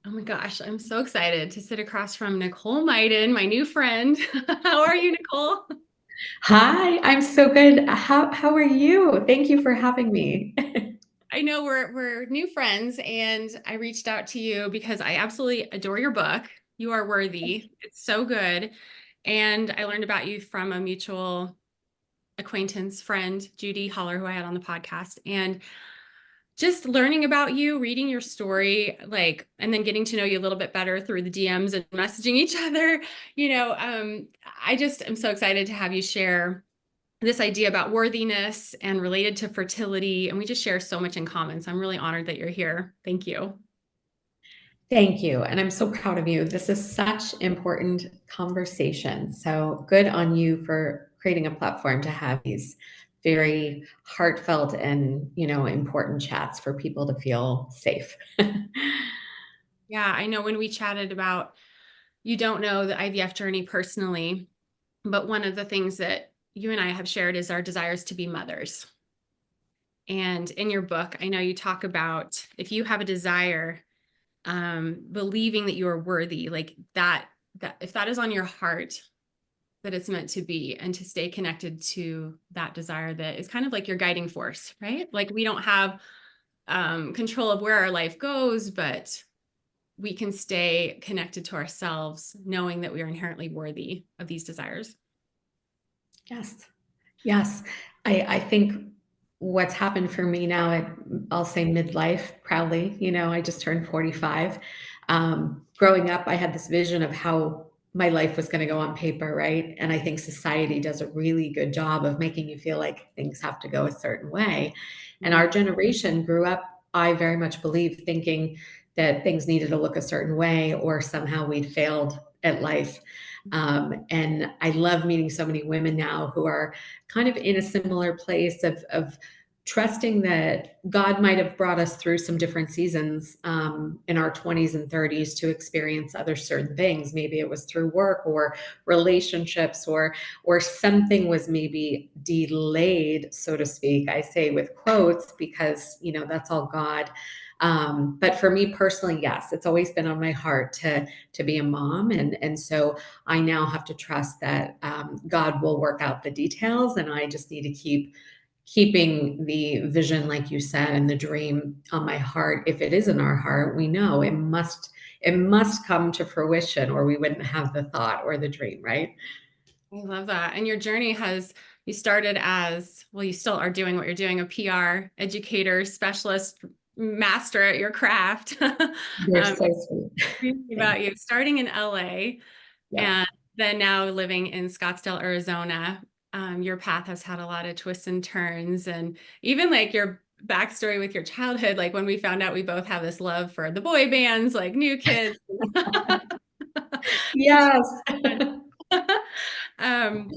Oh my gosh, I'm so excited to sit across from Nicole Myden, my new friend. How are you, Nicole? Hi, I'm so good. How are you? Thank you for having me. I know we're new friends, and I reached out to you because I absolutely adore your book. You are worthy. It's so good. And I learned about you from a mutual acquaintance friend, Judy Holler, who I had on the podcast. And just learning about you, reading your story, like, and then getting to know you a little bit better through the DMs and messaging each other, I just am so excited to have you share this idea about worthiness and related to fertility. And we just share so much in common. So I'm really honored that you're here. Thank you. Thank you. And I'm so proud of you. This is such important conversation. So good on you for creating a platform to have these very heartfelt and, important chats for people to feel safe. Yeah, I know when we chatted about you don't know the IVF journey personally, but one of the things that you and I have shared is our desires to be mothers. And in your book, I know you talk about if you have a desire, believing that you are worthy, like that if that is on your heart, that it's meant to be, and to stay connected to that desire that is kind of like your guiding force, right? Like we don't have control of where our life goes, but we can stay connected to ourselves, knowing that we are inherently worthy of these desires. Yes. Yes. I think what's happened for me now, I'll say midlife proudly, I just turned 45. Growing up, I had this vision of how my life was going to go on paper, right? And I think society does a really good job of making you feel like things have to go a certain way. And Mm. our generation grew up, I very much believe, thinking that things needed to look a certain way or somehow we'd failed at life. And I love meeting so many women now who are kind of in a similar place of trusting that God might have brought us through some different seasons in our 20s and 30s to experience other certain things. Maybe it was through work or relationships, or something was maybe delayed, so to speak. I say with quotes because that's all God. But for me personally, yes, it's always been on my heart to be a mom, and so I now have to trust that God will work out the details, and I just need to keeping the vision, like you said, and the dream on my heart. If it is in our heart, we know it must come to fruition, or we wouldn't have the thought or the dream, right? I love that. And your journey you started as, well, you still are doing what you're doing, a PR educator, specialist, master at your craft. You're so sweet. Reading Thanks. about you starting in LA Yep. and then now living in Scottsdale, Arizona. Your path has had a lot of twists and turns, and even like your backstory with your childhood, like when we found out we both have this love for the boy bands, like New Kids. Yes. um,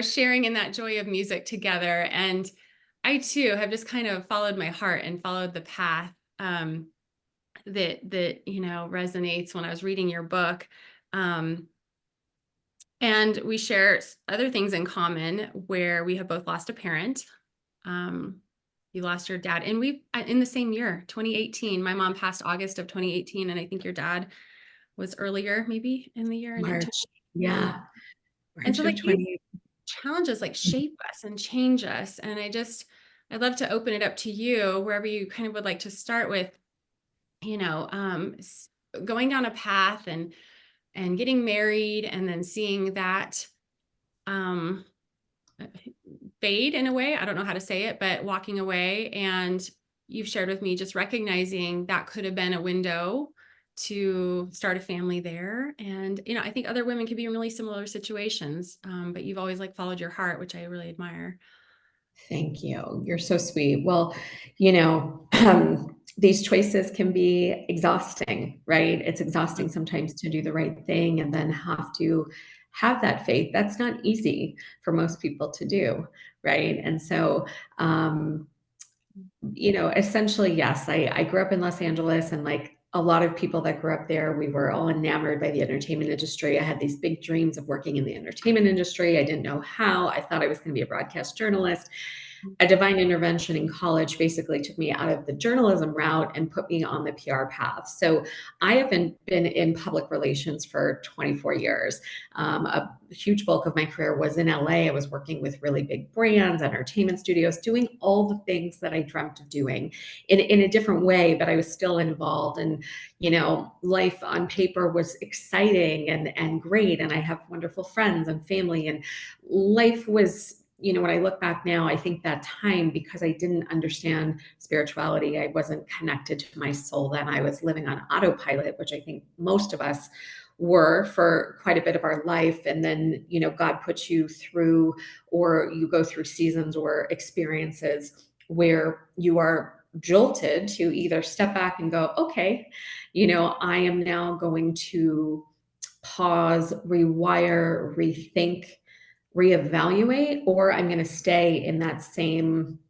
sharing in that joy of music together. And I too have just kind of followed my heart and followed the path that resonates when I was reading your book. Um, and we share other things in common where we have both lost a parent. Um, you lost your dad, and we in the same year, 2018. My mom passed August of 2018, and I think your dad was earlier, maybe in the year. And March. yeah. Yeah. And so March of like these 20. challenges like shape us and change us. And I'd love to open it up to you wherever you kind of would like to start with, you know, um, s- going down a path and getting married and then seeing that um, fade in a way. I don't know how to say it, but walking away. And you've shared with me just recognizing that could have been a window to start a family there. And, I think other women can be in really similar situations, but you've always like followed your heart, which I really admire. Thank you. You're so sweet. Well, these choices can be exhausting, right? It's exhausting sometimes to do the right thing and then have to have that faith. That's not easy for most people to do, right? And so, essentially, yes, I grew up in Los Angeles, and like a lot of people that grew up there, we were all enamored by the entertainment industry. I had these big dreams of working in the entertainment industry. I didn't know how. I thought I was going to be a broadcast journalist. a divine intervention in college basically took me out of the journalism route and put me on the PR path. So I have been in public relations for 24 years. A huge bulk of my career was in LA. I was working with really big brands, entertainment studios, doing all the things that I dreamt of doing in a different way, but I was still involved. And, life on paper was exciting and great. And I have wonderful friends and family, and life was, when I look back now, I think that time, because I didn't understand spirituality, I wasn't connected to my soul then. I was living on autopilot, which I think most of us were for quite a bit of our life. And then, God puts you through, or you go through seasons or experiences where you are jolted to either step back and go, okay, I am now going to pause, rewire, rethink, reevaluate, or I'm going to stay in that same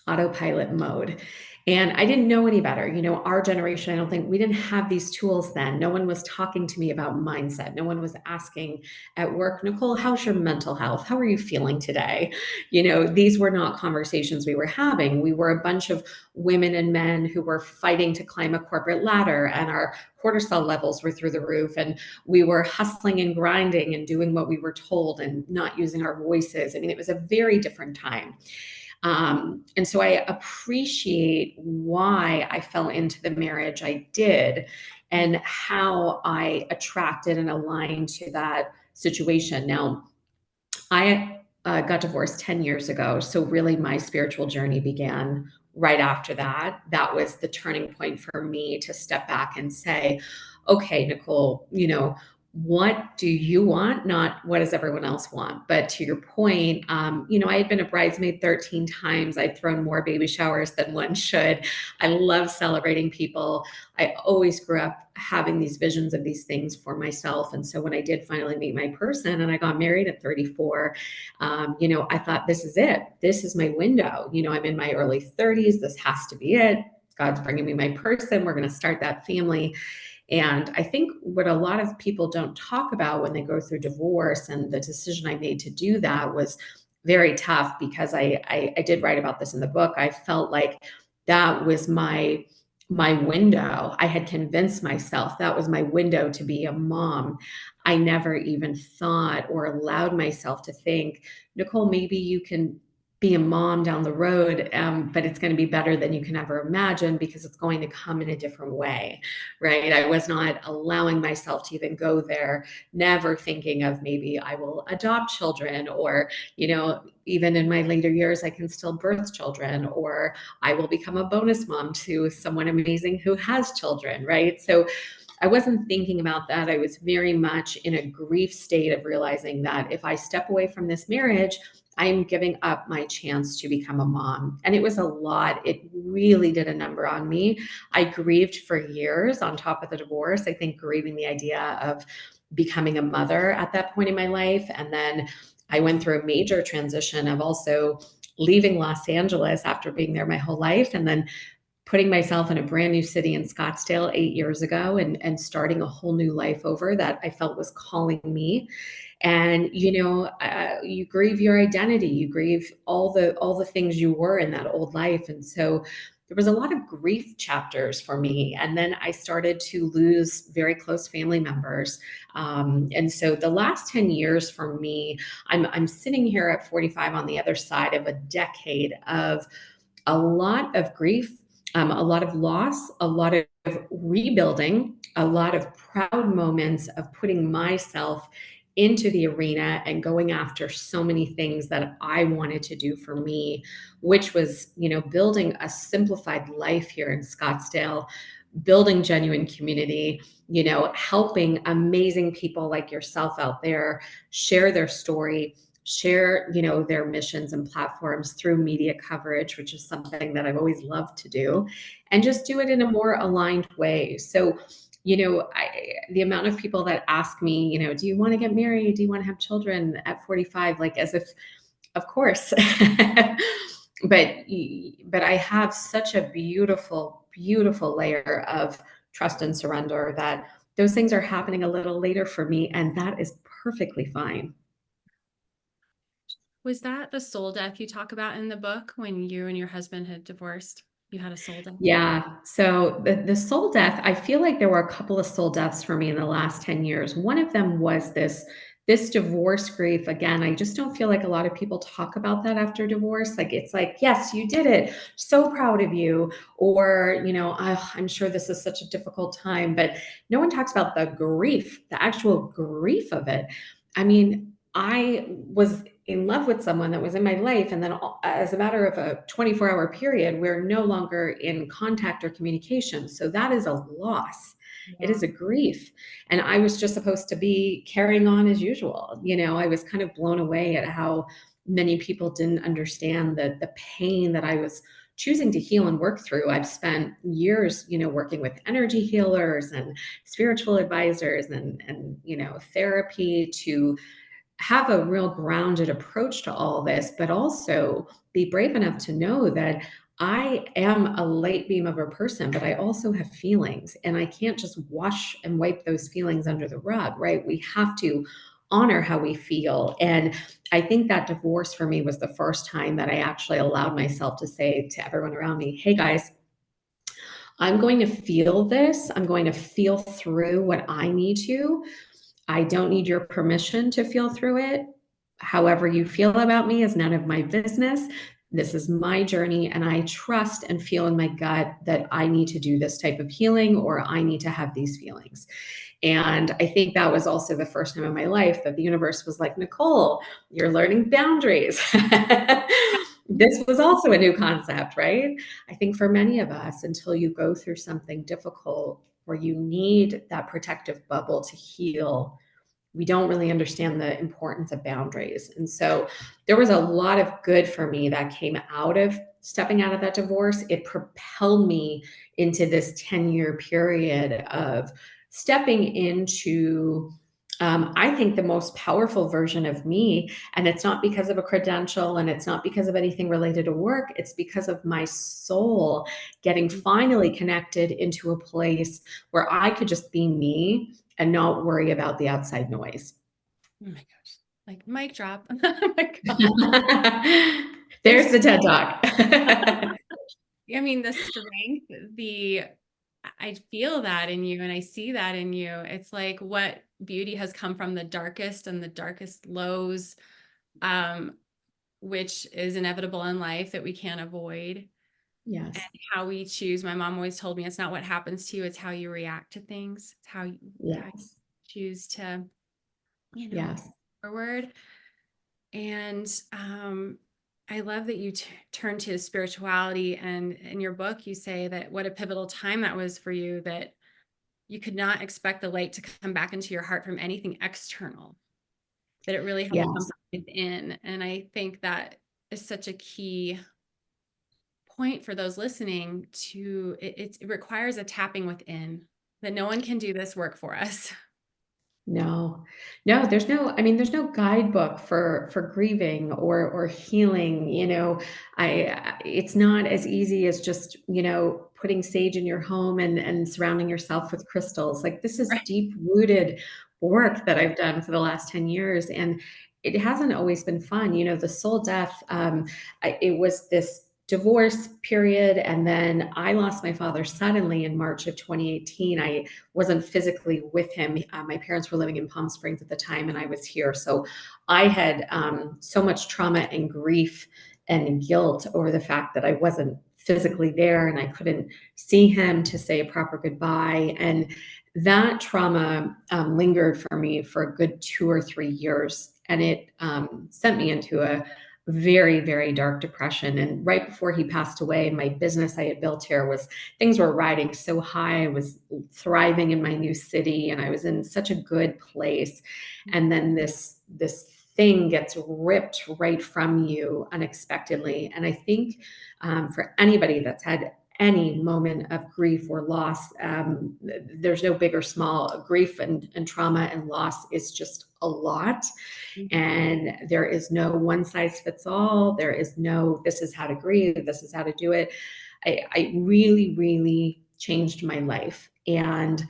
autopilot mode. And I didn't know any better. Our generation, I don't think we didn't have these tools then. No one was talking to me about mindset. No one was asking at work, Nicole, how's your mental health? How are you feeling today? These were not conversations we were having. We were a bunch of women and men who were fighting to climb a corporate ladder, and our cortisol levels were through the roof. And we were hustling and grinding and doing what we were told and not using our voices. I mean, it was a very different time. And so I appreciate why I fell into the marriage I did and how I attracted and aligned to that situation. Now, I got divorced 10 years ago. So, really, my spiritual journey began right after that. That was the turning point for me to step back and say, okay, Nicole, what do you want? Not what does everyone else want? But to your point, I had been a bridesmaid 13 times. I'd thrown more baby showers than one should. I love celebrating people. I always grew up having these visions of these things for myself. And so when I did finally meet my person and I got married at 34, I thought, this is it. This is my window. I'm in my early 30s. This has to be it. God's bringing me my person. We're going to start that family. And I think what a lot of people don't talk about when they go through divorce, and the decision I made to do that was very tough, because I did write about this in the book. I felt like that was my window. I had convinced myself that was my window to be a mom. I never even thought or allowed myself to think, Nicole, maybe you can be a mom down the road, but it's going to be better than you can ever imagine, because it's going to come in a different way, right? I was not allowing myself to even go there, never thinking of maybe I will adopt children, or, even in my later years, I can still birth children, or I will become a bonus mom to someone amazing who has children, right? So I wasn't thinking about that. I was very much in a grief state of realizing that if I step away from this marriage, I am giving up my chance to become a mom. And it was a lot. It really did a number on me. I grieved for years on top of the divorce. I think grieving the idea of becoming a mother at that point in my life. And then I went through a major transition of also leaving Los Angeles after being there my whole life, and then putting myself in a brand new city in Scottsdale 8 years ago, and starting a whole new life over that I felt was calling me. And you grieve your identity, you grieve all the things you were in that old life. And so there was a lot of grief chapters for me. And then I started to lose very close family members. And so the last 10 years for me, I'm sitting here at 45 on the other side of a decade of a lot of grief, a lot of loss, a lot of rebuilding, a lot of proud moments of putting myself into the arena and going after so many things that I wanted to do for me, which was, building a simplified life here in Scottsdale, building genuine community, helping amazing people like yourself out there share their story, share, their missions and platforms through media coverage, which is something that I've always loved to do, and just do it in a more aligned way. So, the amount of people that ask me, do you want to get married? Do you want to have children at 45? Like, as if, of course. but I have such a beautiful, beautiful layer of trust and surrender that those things are happening a little later for me, and that is perfectly fine. Was that the soul death you talk about in the book when you and your husband had divorced? You had a soul death? Yeah. So the soul death, I feel like there were a couple of soul deaths for me in the last 10 years. One of them was this divorce grief. Again, I just don't feel like a lot of people talk about that after divorce. Like it's like, yes, you did it. So proud of you. Or, "Oh, I'm sure this is such a difficult time," but no one talks about the grief, the actual grief of it. I mean, I was in love with someone that was in my life, and then as a matter of a 24-hour period, we're no longer in contact or communication. So that is a loss. It Yeah. is a grief. And I was just supposed to be carrying on as usual. I was kind of blown away at how many people didn't understand the pain that I was choosing to heal and work through. I've spent years, working with energy healers and spiritual advisors and therapy to have a real grounded approach to all this, but also be brave enough to know that I am a light beam of a person, but I also have feelings, and I can't just wash and wipe those feelings under the rug, right? We have to honor how we feel. And I think that divorce for me was the first time that I actually allowed myself to say to everyone around me, hey guys, I'm going to feel this. I'm going to feel through what I need to. I don't need your permission to feel through it. However you feel about me is none of my business. This is my journey, and I trust and feel in my gut that I need to do this type of healing or I need to have these feelings. And I think that was also the first time in my life that the universe was like, Nicole, you're learning boundaries. This was also a new concept, right? I think for many of us, until you go through something difficult where you need that protective bubble to heal, we don't really understand the importance of boundaries. And so there was a lot of good for me that came out of stepping out of that divorce. It propelled me into this 10-year period of stepping into, I think, the most powerful version of me. And it's not because of a credential and it's not because of anything related to work. It's because of my soul getting finally connected into a place where I could just be me and not worry about the outside noise. Oh my gosh. Like mic drop. Oh my God. There's There's the TED Talk. I mean, the strength, I feel that in you and I see that in you. It's like what beauty has come from the darkest and the darkest lows, um, which is inevitable in life that we can't avoid. And Yes, how we choose. My mom always told me it's not what happens to you, it's how you react to things. It's how you yes, choose to, move yes. forward. And I love that you turn to spirituality. And in your book, you say that what a pivotal time that was for you, that you could not expect the light to come back into your heart from anything external, that it really had to come Yes. from within. And I think that is such a key point for those listening to it requires a tapping within, that no one can do this work for us. No. No, there's no guidebook for grieving or healing, it's not as easy as just, putting sage in your home and surrounding yourself with crystals. Like, this is Right. deep-rooted work that I've done for the last 10 years, and it hasn't always been fun. The soul death, it was this divorce period, and then I lost my father suddenly in March of 2018. I wasn't physically with him. My parents were living in Palm Springs at the time, and I was here. So I had so much trauma and grief and guilt over the fact that I wasn't physically there and I couldn't see him to say a proper goodbye. And that trauma lingered for me for a good 2 or 3 years. And it sent me into a very, very dark depression. And right before he passed away, my business I had built here was things were riding so high. I was thriving in my new city and I was in such a good place. And then this thing gets ripped right from you unexpectedly. And I think for anybody that's had any moment of grief or loss, there's no big or small. Grief and trauma and loss is just a lot. Mhm. And there is no one size fits all. There is no, this is how to grieve, this is how to do it. I really, really changed my life. And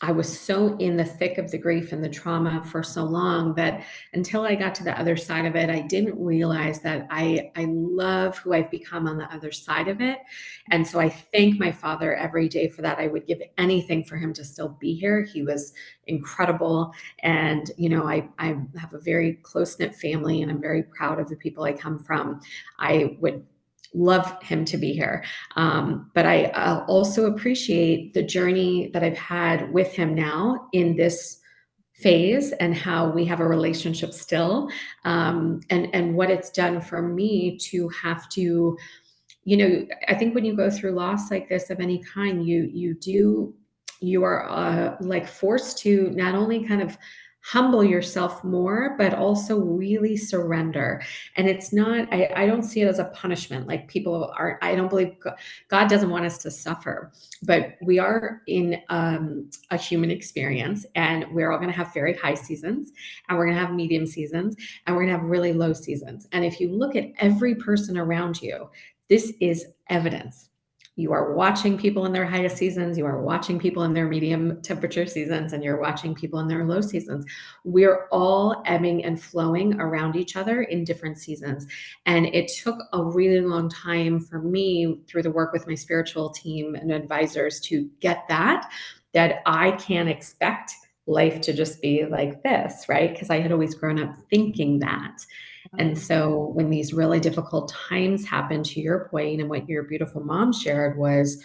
I was so in the thick of the grief and the trauma for so long that until I got to the other side of it, I didn't realize that I love who I've become on the other side of it. And so I thank my father every day for that. I would give anything for him to still be here. He was incredible. And, I have a very close knit family and I'm very proud of the people I come from. I would love him to be here. But I also appreciate the journey that I've had with him now in this phase and how we have a relationship still, and what it's done for me to have to, I think when you go through loss like this of any kind, you are like forced to not only kind of humble yourself more, but also really surrender. And it's not, I don't see it as a punishment. Like people are, I don't believe God doesn't want us to suffer, but we are in a human experience and we're all going to have very high seasons and we're going to have medium seasons and we're going to have really low seasons. And if you look at every person around you, this is evidence. You are watching people in their highest seasons, you are watching people in their medium temperature seasons, and you're watching people in their low seasons. We're all ebbing and flowing around each other in different seasons. And it took a really long time for me through the work with my spiritual team and advisors to get that I can't expect life to just be like this, right? Because I had always grown up thinking that. And so when these really difficult times happen, to your point, and what your beautiful mom shared was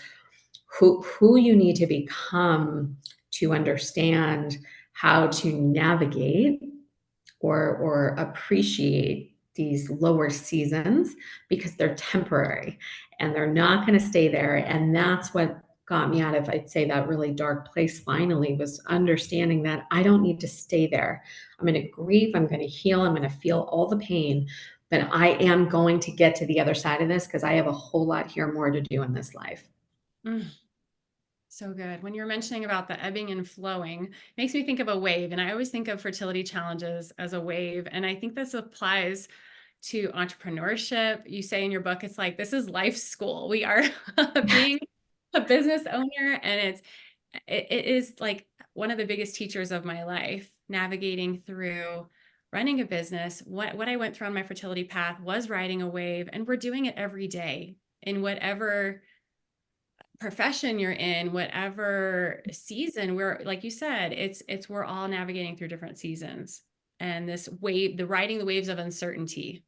who you need to become to understand how to navigate or appreciate these lower seasons because they're temporary and they're not going to stay there. And that's what got me out of, I'd say, that really dark place finally, was understanding that I don't need to stay there. I'm going to grieve, I'm going to heal, I'm going to feel all the pain, but I am going to get to the other side of this because I have a whole lot here more to do in this life. Mm, so good. When you're mentioning about the ebbing and flowing, makes me think of a wave. And I always think of fertility challenges as a wave. And I think this applies to entrepreneurship. You say in your book, it's like, this is life school. We are being a business owner, and it is like one of the biggest teachers of my life, navigating through running a business. What I went through on my fertility path was riding a wave, and we're doing it every day in whatever profession you're in, whatever season. We're, like you said, it's we're all navigating through different seasons, and this wave, the riding the waves of uncertainty.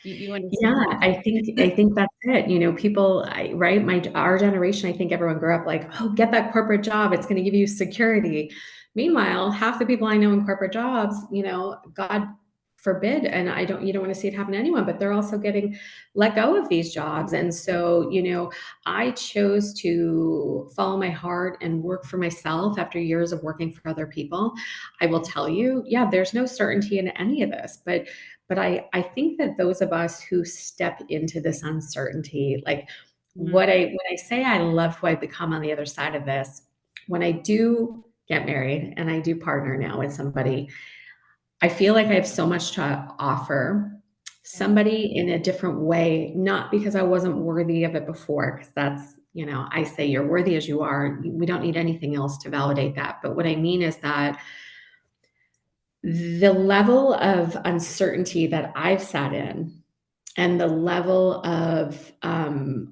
You understand Yeah, that? I think that's it. People, right? Our generation, I think everyone grew up like, oh, get that corporate job. It's going to give you security. Meanwhile, half the people I know in corporate jobs, God forbid, and you don't want to see it happen to anyone, but they're also getting let go of these jobs. And so, I chose to follow my heart and work for myself after years of working for other people. I will tell you, yeah, there's no certainty in any of this, but I think that those of us who step into this uncertainty, like Mhm. when I say I love who I've become on the other side of this, when I do get married and I do partner now with somebody, I feel like I have so much to offer Yeah. somebody in a different way, not because I wasn't worthy of it before, because that's, I say you're worthy as you are. We don't need anything else to validate that. But what I mean is that the level of uncertainty that I've sat in and the level of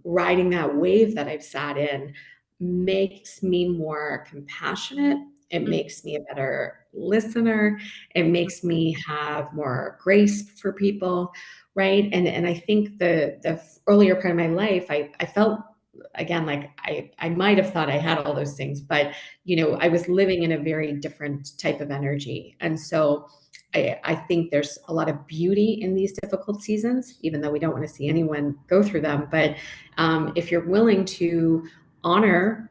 riding that wave that I've sat in makes me more compassionate. It Mhm. makes me a better listener. It makes me have more grace for people, right? And I think the earlier part of my life, I felt again like I might have thought I had all those things, but I was living in a very different type of energy, and so I think there's a lot of beauty in these difficult seasons, even though we don't want to see anyone go through them. But if you're willing to honor,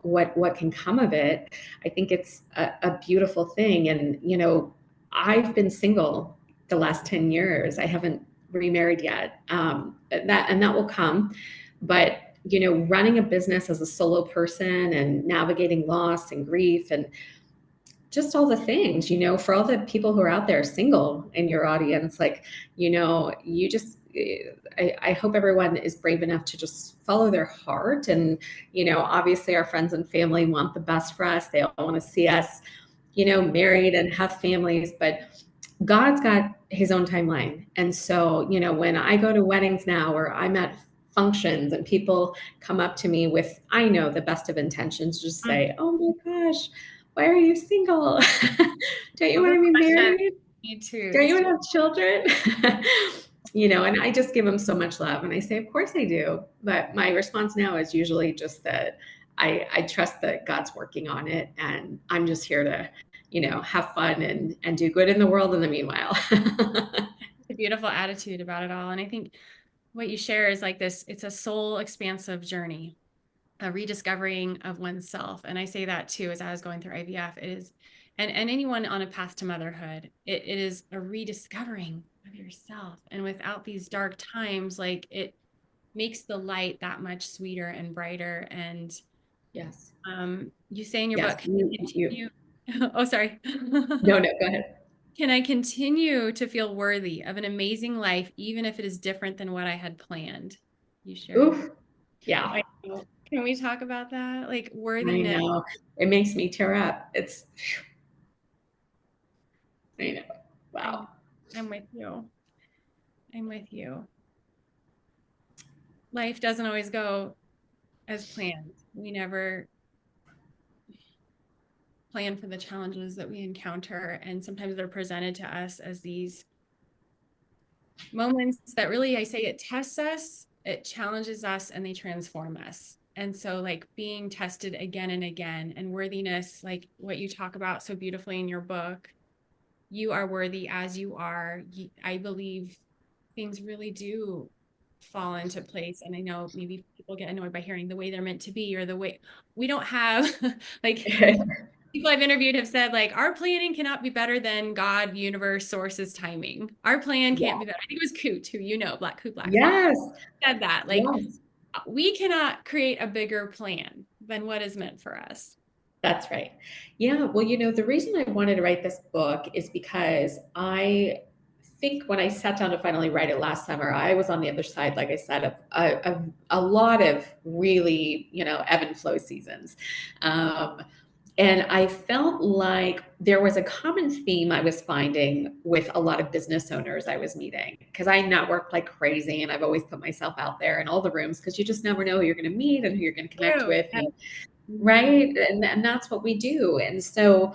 what can come of it, I think it's a beautiful thing. And I've been single the last 10 years. I haven't remarried yet. That will come, but running a business as a solo person and navigating loss and grief and just all the things, for all the people who are out there single in your audience, like, you just, I hope everyone is brave enough to just follow their heart. And, obviously our friends and family want the best for us. They all want to see us, married and have families, but God's got his own timeline. And so, when I go to weddings now or I'm at functions and people come up to me with, I know the best of intentions, just Mm, say, oh my gosh, why are you single? Don't you love want the to be question. married? Me too. Don't you want to have children? And I just give them so much love. And I say, of course I do. But my response now is usually just that I trust that God's working on it. And I'm just here to, have fun and do good in the world in the meanwhile. A beautiful attitude about it all. And I think what you share is like this, it's a soul expansive journey, a rediscovering of oneself. And I say that too, as I was going through IVF, it is, and anyone on a path to motherhood, it is a rediscovering of yourself. And without these dark times, like it makes the light that much sweeter and brighter. And Yes. you say in your Yes. book, You, continue. Oh, sorry. no, no, go ahead. Can I continue to feel worthy of an amazing life, even if it is different than what I had planned? You shared. Oof. Yeah, I know. Can we talk about that? Like I worthiness. know. It makes me tear up. I know. I know. Wow. I'm with you. I'm with you. Life doesn't always go as planned. We never plan for the challenges that we encounter. And sometimes they're presented to us as these moments that really, I say, it tests us, it challenges us, and they transform us. And so, like being tested again and again, and worthiness, like what you talk about so beautifully in your book, you are worthy as you are. I believe things really do fall into place. And I know maybe people get annoyed by hearing the way they're meant to be or the way we don't have, like, people I've interviewed have said like our planning cannot be better than God, universe, sources, timing. Our plan can't Yeah. be better. I think it was Coot, who Black Coot Blackson Yes. said that. Like Yes. we cannot create a bigger plan than what is meant for us. That's right. Yeah. Well, the reason I wanted to write this book is because I think when I sat down to finally write it last summer, I was on the other side, like I said, of a lot of really, ebb and flow seasons. Um, and I felt like there was a common theme I was finding with a lot of business owners I was meeting because I network like crazy and I've always put myself out there in all the rooms because you just never know who you're going to meet and who you're going to connect True. with. Mhm. Right. And that's what we do. And so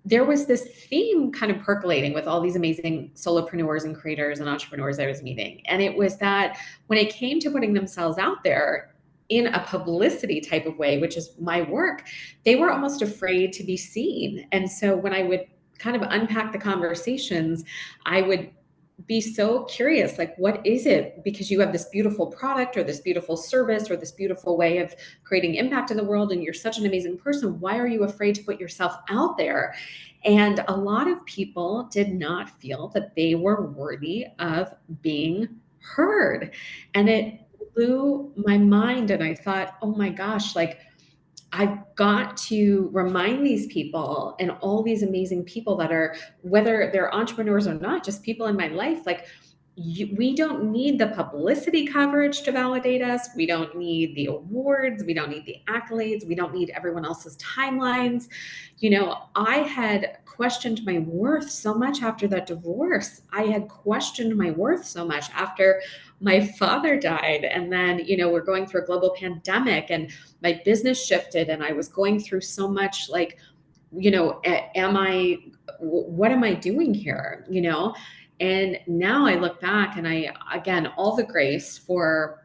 there was this theme kind of percolating with all these amazing solopreneurs and creators and entrepreneurs I was meeting. And it was that when it came to putting themselves out there in a publicity type of way, which is my work, they were almost afraid to be seen. And so when I would kind of unpack the conversations, I would be so curious like what is it, because you have this beautiful product or this beautiful service or this beautiful way of creating impact in the world and you're such an amazing person, why are you afraid to put yourself out there? And a lot of people did not feel that they were worthy of being heard, and it blew my mind. And I thought, oh my gosh, like I've got to remind these people and all these amazing people that are, whether they're entrepreneurs or not, just people in my life, like we don't need the publicity coverage to validate us. We don't need the awards. We don't need the accolades. We don't need everyone else's timelines. I had questioned my worth so much after that divorce. I had questioned my worth so much after my father died. And then, we're going through a global pandemic and my business shifted and I was going through so much like, what am I doing here? And now I look back and again, all the grace for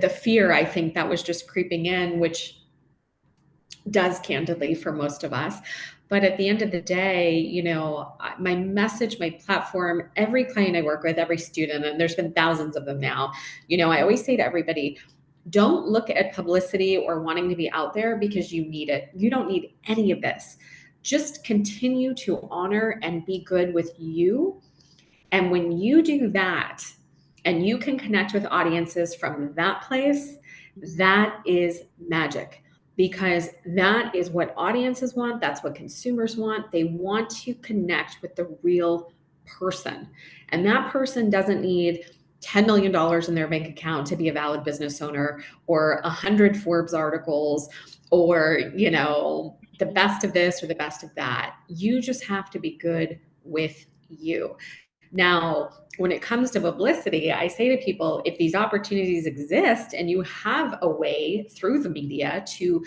the fear, I think that was just creeping in, which does candidly for most of us. But at the end of the day, my message, my platform, every client I work with, every student, and there's been thousands of them now, I always say to everybody, don't look at publicity or wanting to be out there because you need it. You don't need any of this. Just continue to honor and be good with you. And when you do that and you can connect with audiences from that place, that is magic, because that is what audiences want. That's what consumers want. They want to connect with the real person. And that person doesn't need $10 million in their bank account to be a valid business owner, or 100 Forbes articles, or, the Mhm. best of this or the best of that. You just have to be good with you. Now, when it comes to publicity, I say to people, if these opportunities exist and you have a way through the media to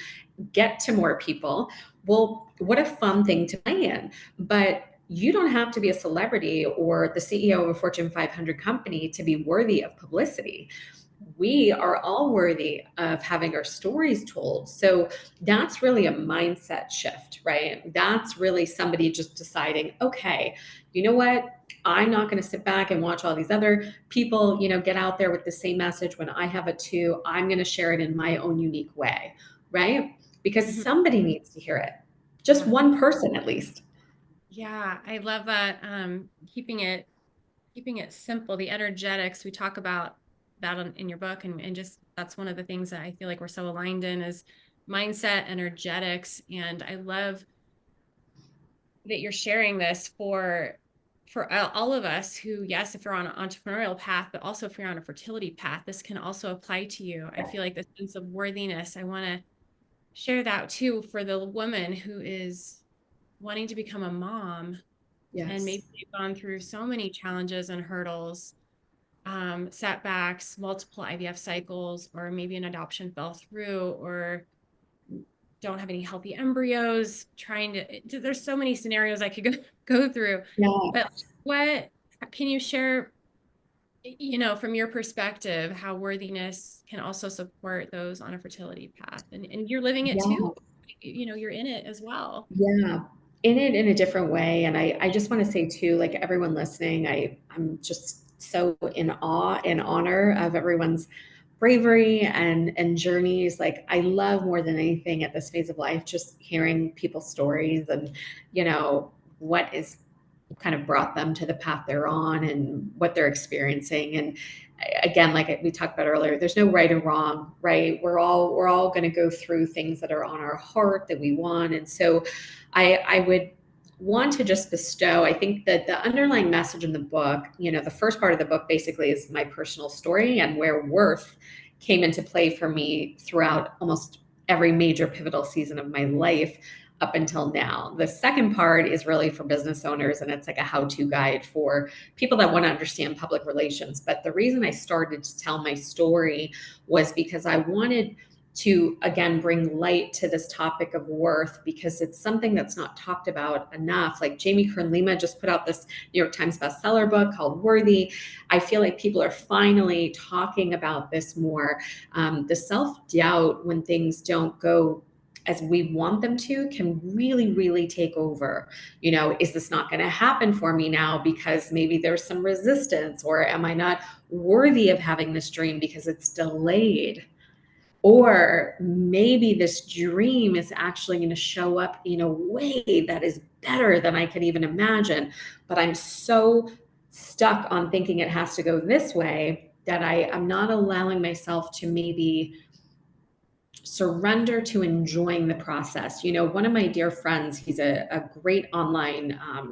get to more people, well, what a fun thing to play in. But you don't have to be a celebrity or the CEO of a Fortune 500 company to be worthy of publicity. We are all worthy of having our stories told. So that's really a mindset shift, right? That's really somebody just deciding, okay, you know what? I'm not going to sit back and watch all these other people, get out there with the same message when I have it too. I'm going to share it in my own unique way, right? Because Mhm. somebody needs to hear it. Just Yeah. one person at least. Yeah. I love that. Keeping it simple, the energetics we talk about that in your book. And just, that's one of the things that I feel like we're so aligned in is mindset, energetics. And I love that you're sharing this for all of us who, yes, if you're on an entrepreneurial path, but also if you're on a fertility path, this can also apply to you. I feel like the sense of worthiness, I want to share that too for the woman who is wanting to become a mom, and Yes. maybe they've gone through so many challenges and hurdles, setbacks, multiple IVF cycles, or maybe an adoption fell through, or don't have any healthy embryos, there's so many scenarios I could go through. But Yes. what can you share, from your perspective, how worthiness can also support those on a fertility path? And you're living it too. Yeah. You're in it as well. Yeah. In it in a different way. And I just want to say too, like everyone listening, I'm just so in awe and honor of everyone's bravery and journeys. Like I love more than anything at this phase of life, just hearing people's stories and, what is kind of brought them to the path they're on and what they're experiencing. And again, like we talked about earlier, there's no right or wrong, right? We're all going to go through things that are on our heart that we want. And so I would want to just bestow, I think that the underlying message in the book, the first part of the book basically is my personal story and where worth came into play for me throughout almost every major pivotal season of my life up until now. The second part is really for business owners, and it's like a how to guide for people that want to understand public relations. But the reason I started to tell my story was because I wanted to, again, bring light to this topic of worth because it's something that's not talked about enough. Like Jamie Kern Lima just put out this New York Times bestseller book called Worthy. I feel like people are finally talking about this more. The self doubt when things don't go as we want them to can really, really take over. Is this not going to happen for me now because maybe there's some resistance, or am I not worthy of having this dream because it's delayed? Or maybe this dream is actually going to show up in a way that is better than I could even imagine. But I'm so stuck on thinking it has to go this way that I'm not allowing myself to maybe surrender to enjoying the process. One of my dear friends, he's a great online, I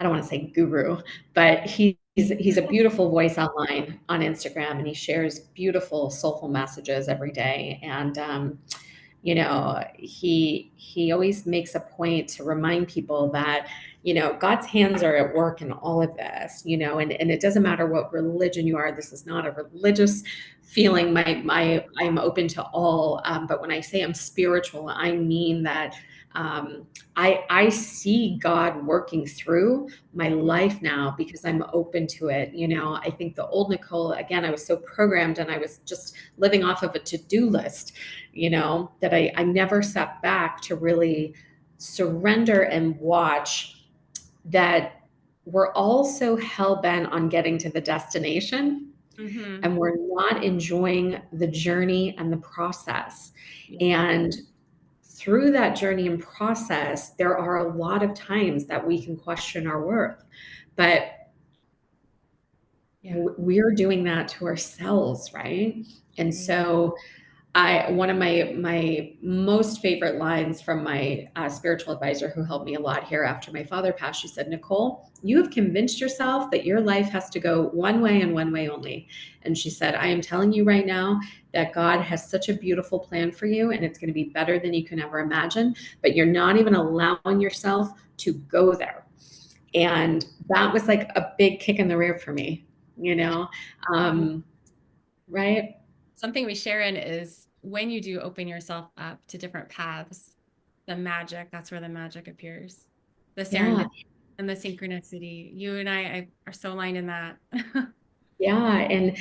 don't want to say guru, but he's a beautiful voice online on Instagram, and he shares beautiful, soulful messages every day. And he always makes a point to remind people that God's hands are at work in all of this. And it doesn't matter what religion you are. This is not a religious feeling. I'm open to all, but when I say I'm spiritual, I mean that I see God working through my life now because I'm open to it. I think the old Nicole, again, I was so programmed and I was just living off of a to-do list, that I never sat back to really surrender and watch that we're all so hell-bent on getting to the destination, Mm-hmm. and we're not enjoying the journey and the process. Yeah. And through that journey and process, there are a lot of times that we can question our worth. But Yeah. we're doing that to ourselves, right? And Right. so One of my most favorite lines from my spiritual advisor who helped me a lot here after my father passed, she said, Nicole, you have convinced yourself that your life has to go one way and one way only. And she said, I am telling you right now that God has such a beautiful plan for you, and it's going to be better than you can ever imagine, but you're not even allowing yourself to go there. And that was like a big kick in the rear for me, you know? Um, right? Something we share in is when you do open yourself up to different paths, the magic, that's where the magic appears. The Yeah. serendipity and the synchronicity. You and I are so aligned in that. Yeah. And,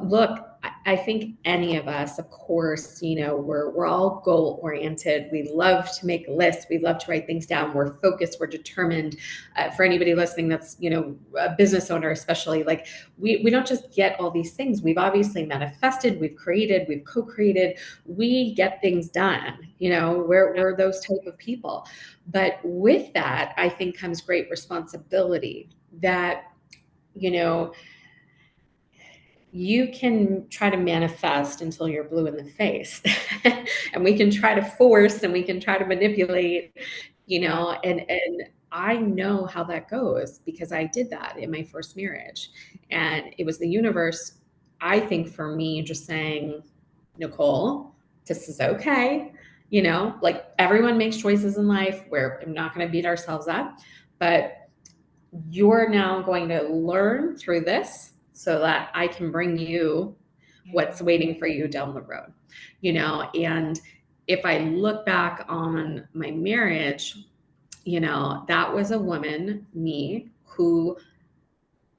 look, I think any of us, of course, we're all goal oriented. We love to make lists. We love to write things down. We're focused. We're determined. For anybody listening that's, a business owner, especially, like we don't just get all these things. We've obviously manifested, we've created, we've co-created, we get things done. We're those type of people. But with that, I think comes great responsibility that, you know, you can try to manifest until you're blue in the face and we can try to force and we can try to manipulate, Yeah. and I know how that goes because I did that in my first marriage, and it was the universe, I think, for me, just saying, Nicole, this is okay. Like everyone makes choices in life where I'm not going to beat ourselves up, but you're now going to learn through this so that I can bring you what's waiting for you down the road. And if I look back on my marriage, that was a woman, me, who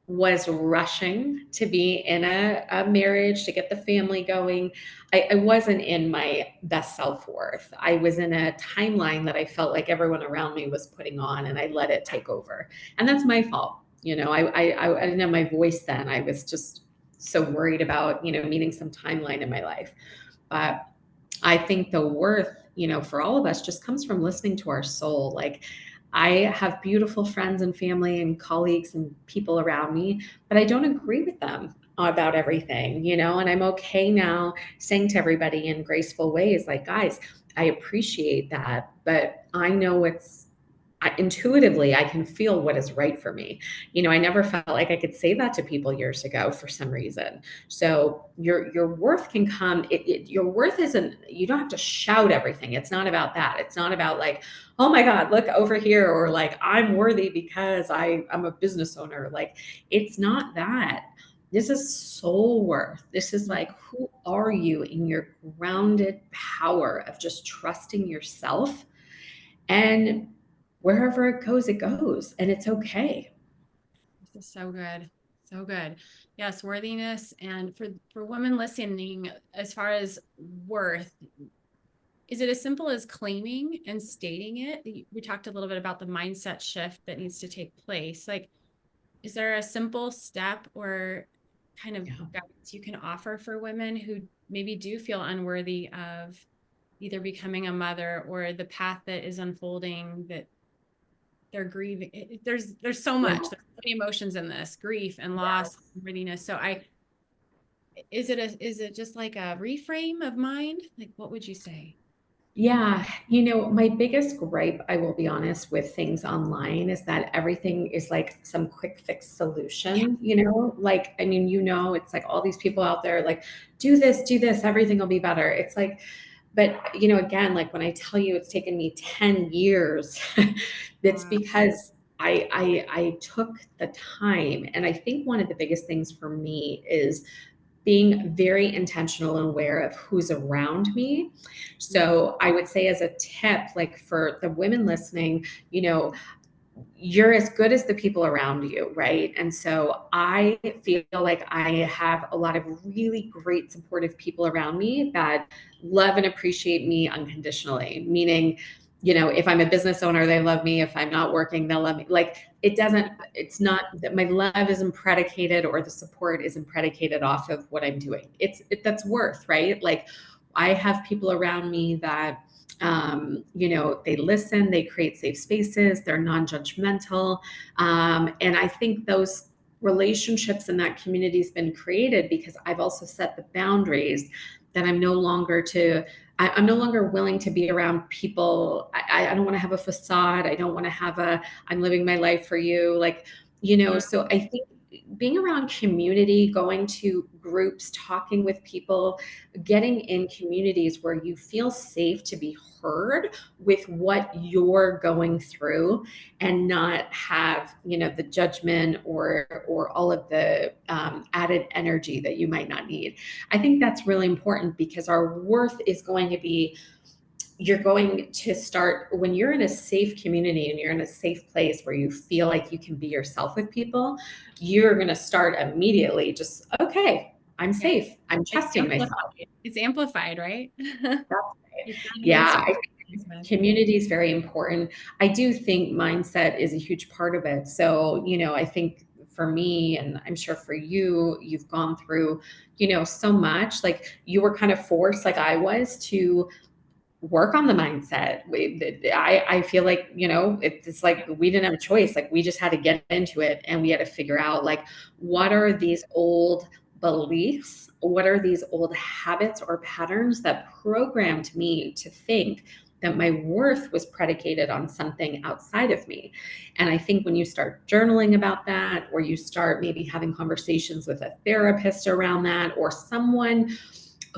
was rushing to be in a marriage to get the family going. I wasn't in my best self-worth. I was in a timeline that I felt like everyone around me was putting on, and I let it take over. And that's my fault. I didn't have my voice then. I was just so worried about, meeting some timeline in my life. But I think the worth, for all of us just comes from listening to our soul. Like, I have beautiful friends and family and colleagues and people around me, but I don't agree with them about everything, and I'm okay now saying to everybody in graceful ways, like, guys, I appreciate that, but I know intuitively I can feel what is right for me. I never felt like I could say that to people years ago for some reason. So your worth can come. Your worth isn't. You don't have to shout everything. It's not about that. It's not about like, oh my God, look over here, or like I'm worthy because I'm a business owner. Like, it's not that. This is soul worth. This is like, who are you in your grounded power of just trusting yourself, and wherever it goes, and it's okay. This is so good. So good. Yes, worthiness. And for women listening, as far as worth, is it as simple as claiming and stating it? We talked a little bit about the mindset shift that needs to take place. Like, is there a simple step or kind of Yeah. guidance you can offer for women who maybe do feel unworthy of either becoming a mother or the path that is unfolding that they're grieving? There's so Yeah. much. There's so many emotions in this: grief and loss, Yes. and worthiness. So is it just like a reframe of mind? Like, what would you say? Yeah, my biggest gripe, I will be honest, with things online is that everything is like some quick fix Yeah. solution, like, I mean, it's like all these people out there like, do this, everything will be better. It's like, but again, like when I tell you it's taken me 10 years, it's Wow. because I took the time. And I think one of the biggest things for me is being very intentional and aware of who's around me. So I would say, as a tip, like for the women listening, you're as good as the people around you, right? And so I feel like I have a lot of really great supportive people around me that love and appreciate me unconditionally, meaning, if I'm a business owner, they love me. If I'm not working, they'll love me. Like, it's not that my love isn't predicated, or the support isn't predicated off of what I'm doing. That's worth, right? Like, I have people around me that they listen, they create safe spaces, they're non-judgmental. And I think those relationships and that community has been created because I've also set the boundaries that I'm no longer to, I'm no longer willing to be around people. I don't want to have a facade. I don't want to have a, I'm living my life for you. Like, Yeah. so I think being around community, going to groups, talking with people, getting in communities where you feel safe to be heard with what you're going through and not have, the judgment or all of the added energy that you might not need. I think that's really important because our worth is going to be, you're going to start when you're in a safe community and you're in a safe place where you feel like you can be yourself with people. You're going to start immediately just, okay, I'm Yeah. safe, I'm It's trusting myself. amplified. It's amplified, right? Your confidence Yeah, just I think increases with. community is very important. I do think mindset is a huge part of it. So, I think for me, and I'm sure for you, you've gone through, so much. Like you were kind of forced, like I was, to work on the mindset. I feel like, it's like we didn't have a choice. Like we just had to get into it and we had to figure out like, what are these old beliefs? What are these old habits or patterns that programmed me to think that my worth was predicated on something outside of me? And I think when you start journaling about that, or you start maybe having conversations with a therapist around that, or someone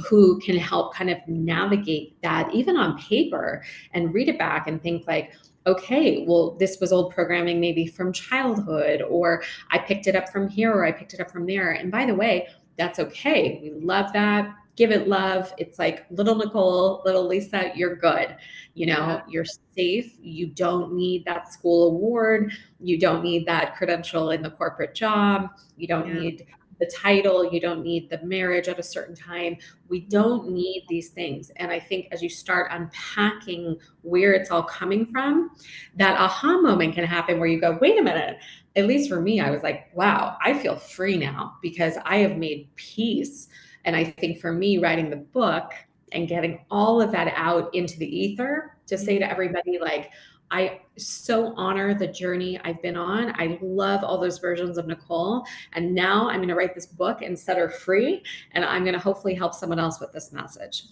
who can help kind of navigate that even on paper and read it back and think like, okay, well, this was old programming maybe from childhood, or I picked it up from here, or I picked it up from there. And by the way, that's okay. We love that. Give it love. It's like little Nicole, little Lisa, you're good. Yeah. You're safe. You don't need that school award. You don't need that credential in the corporate job. You don't Yeah. need the title. You don't need the marriage at a certain time. We don't need these things. And I think as you start unpacking where it's all coming from, that aha moment can happen where you go, wait a minute. At least for me, I was like, wow, I feel free now because I have made peace. And I think for me, writing the book and getting all of that out into the ether to say to Mhm. everybody, like, I so honor the journey I've been on. I love all those versions of Nicole. And now I'm going to write this book and set her free. And I'm going to hopefully help someone else with this message.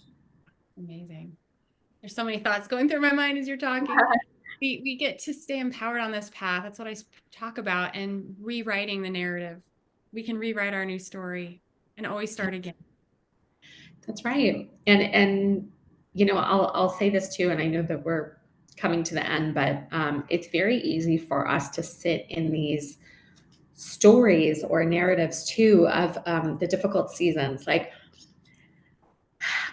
Amazing. There's so many thoughts going through my mind as you're talking. We get to stay empowered on this path. That's what I talk about, and rewriting the narrative. We can rewrite our new story and always start again. That's right. And I'll say this too, and I know that we're coming to the end, but it's very easy for us to sit in these stories or narratives too of the difficult seasons. Like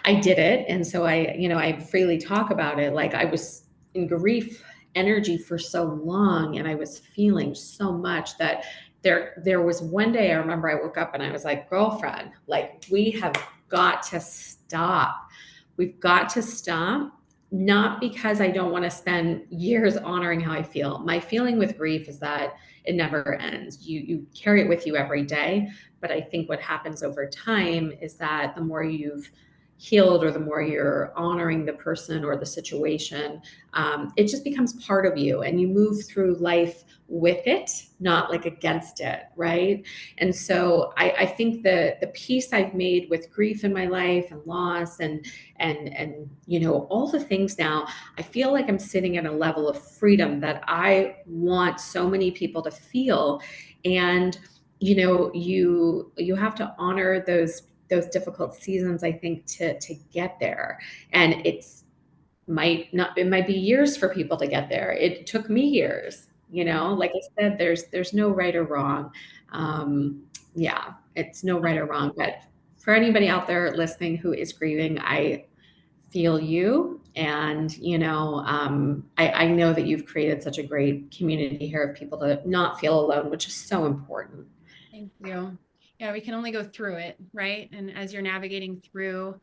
I did it, and so I freely talk about it. Like I was in grief energy for so long, and I was feeling so much that there was one day I remember I woke up and I was like, girlfriend, like we have got to stop. We've got to stop. Not because I don't want to spend years honoring how I feel. My feeling with grief is that it never ends. You carry it with you every day. But I think what happens over time is that the more you've healed or the more you're honoring the person or the situation, it just becomes part of you and you move through life with it, not like against it, right? And so I think the peace I've made with grief in my life and loss and all the things now, I feel like I'm sitting at a level of freedom that I want so many people to feel. And you have to honor those difficult seasons, I think, to get there. And it might be years for people to get there. It took me years, Yeah. like I said, there's no right or wrong. Yeah, it's no right or wrong. But for anybody out there listening who is grieving, I feel you. And I know that you've created such a great community here of people to not feel alone, which is so important. Thank you. Yeah, we can only go through it, right? And as you're navigating through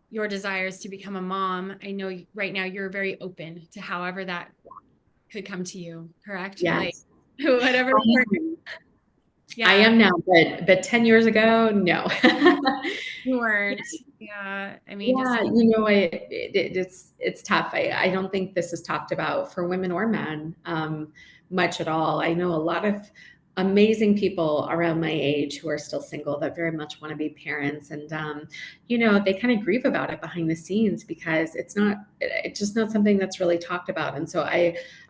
your desires to become a mom, I know right now you're very open to however that could come to you, correct? Like Yes. whatever. I Yeah, am now, but 10 years ago, no. you weren't. Yeah, I mean, just Yeah, it's tough. I don't think this is talked about for women or men much at all. I know a lot of amazing people around my age who are still single that very much want to be parents. And, you know, they kind of grieve about it behind the scenes because it's just not something that's really talked about. And so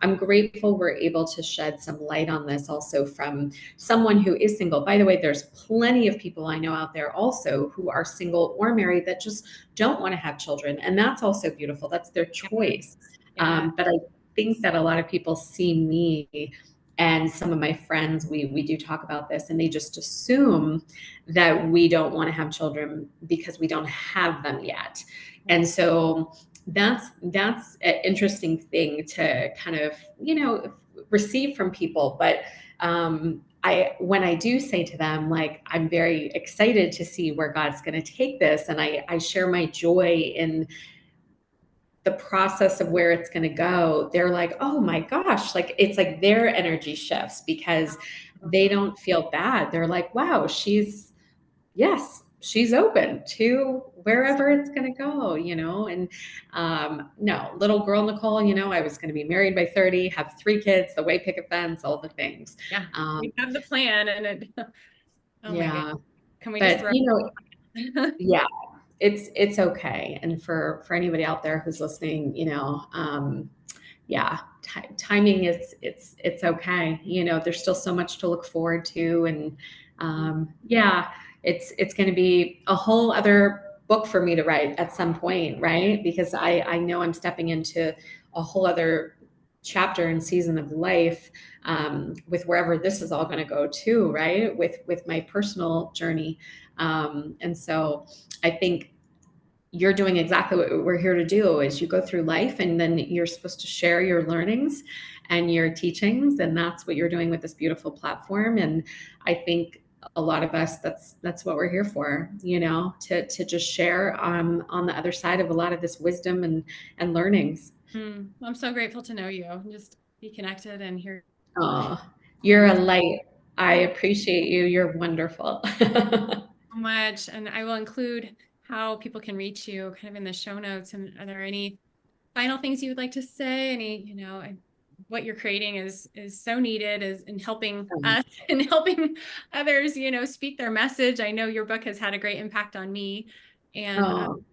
I'm grateful we're able to shed some light on this also from someone who is single. By the way, there's plenty of people I know out there also who are single or married that just don't want to have children. And that's also beautiful. That's their choice. Yeah. But I think that a lot of people see me and some of my friends, we do talk about this, and they just assume that we don't want to have children because we don't have them yet. And so that's an interesting thing to kind of, you know, receive from people. But I when I do say to them, like, I'm very excited to see where God's going to take this, and I share my joy in the process of where it's going to go, they're like, oh my gosh, like it's like their energy shifts because they don't feel bad. They're like, wow, yes, she's open to wherever it's going to go, you know? And no, little girl Nicole, you know, I was going to be married by 30, have 3 kids, the white picket fence, all the things. Yeah. Um, We have the plan and it, oh my God. yeah. Can we just But, throw you know, it? yeah, it's okay. And for anybody out there who's listening, you know, yeah, timing is it's okay. You know, there's still so much to look forward to, and yeah, it's going to be a whole other book for me to write at some point, right? Because I know I'm stepping into a whole other chapter and season of life with wherever this is all going to go to, right? With my personal journey, and so I think you're doing exactly what we're here to do is you go through life and then you're supposed to share your learnings and your teachings, and that's what you're doing with this beautiful platform. And I think a lot of us, that's what we're here for, you know, to just share on the other side of a lot of this wisdom and learnings. I'm so grateful to know you and just be connected and hear Oh, all you're a this light. I appreciate you. You're wonderful. so much. And I will include how people can reach you kind of in the show notes. And are there any final things you would like to say? Any, what you're creating is so needed is in helping us and helping others, speak their message. I know your book has had a great impact on me. And Oh,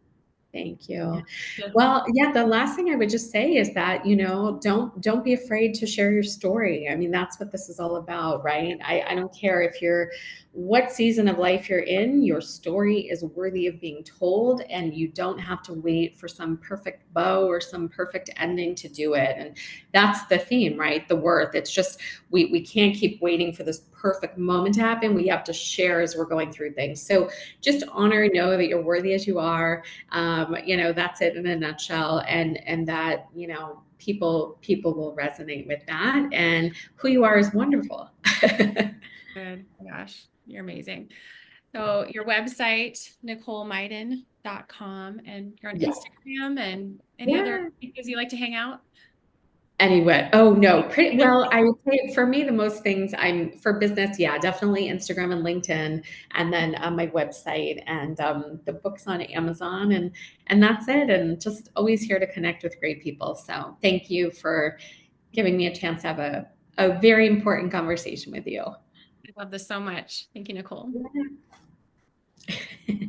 thank yeah, you. just Well, yeah, the last thing I would just say is that, you know, don't be afraid to share your story. I mean, that's what this is all about, right? I don't care if you're what season of life you're in, your story is worthy of being told, and you don't have to wait for some perfect bow or some perfect ending to do it. And that's the theme, right? The worth. It's just we can't keep waiting for this perfect moment to happen. We have to share as we're going through things. So just honor and know that you're worthy as you are. You know, that's it in a nutshell. And that, you know, people will resonate with that, and who you are is wonderful. good. Gosh, you're amazing. So your website, NicoleMyden.com, and you're on Yeah. Instagram and any other Yeah. places you like to hang out? Anyway, oh no, pretty well. I would say for me, the most things I'm for business, yeah, definitely Instagram and LinkedIn, and then my website and the books on Amazon, and that's it. And just always here to connect with great people. So thank you for giving me a chance to have a very important conversation with you. I love this so much. Thank you, Nicole. Yeah.